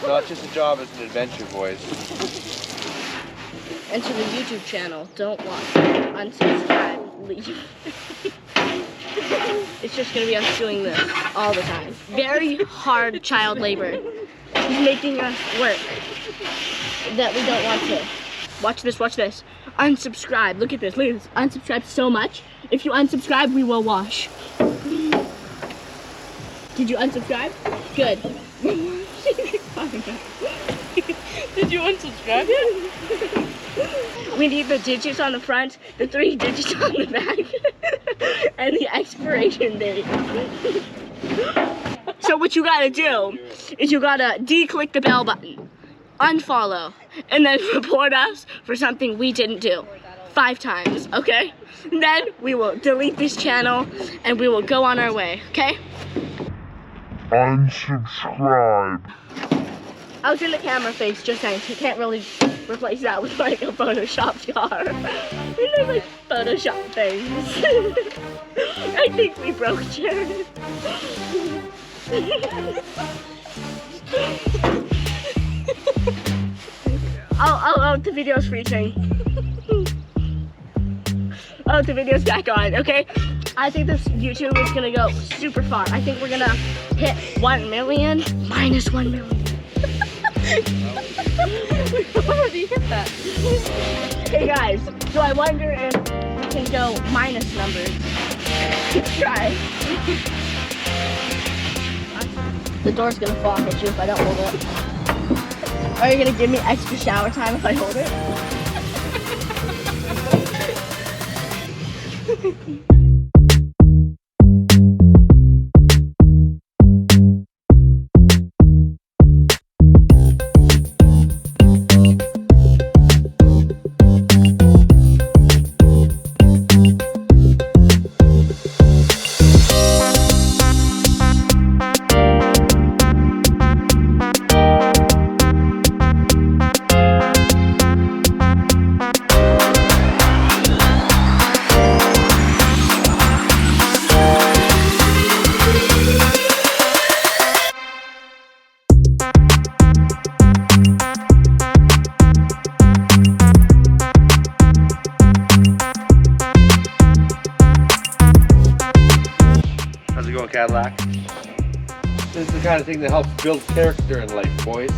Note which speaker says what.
Speaker 1: It's not just a job, it's an adventure, boys.
Speaker 2: Enter the YouTube channel. Don't watch. Unsubscribe. Leave. It's just gonna be us doing this all the time. Very hard child labor. He's making us work that we don't want to. Watch this, watch this. Unsubscribe. Look at this, look at this. Unsubscribe so much. If you unsubscribe, we will wash. Did you unsubscribe? Good. Did you unsubscribe yet? We need the digits on the front, the 3 digits on the back, and the expiration date. So what you gotta do is you gotta de-click the bell button, unfollow, and then report us for something we didn't do 5 times, okay? And then we will delete this channel and we will go on our way, okay?
Speaker 3: Unsubscribe.
Speaker 2: I was in the camera face, just saying, so you can't really replace that with like a photoshopped car. You know, like Photoshop things. I think we broke Jared. Oh, the video's freezing. Oh, the video's back on, okay? I think this YouTube is gonna go super far. I think we're gonna hit 1 million minus 1 million.
Speaker 4: How do you get that?
Speaker 2: Hey guys, so I wonder if we can go minus numbers. Try. The door's gonna fall off at you if I don't hold it. Are you gonna give me extra shower time if I hold it?
Speaker 1: How's it going, Cadillac? This is the kind of thing that helps build character in life, boys.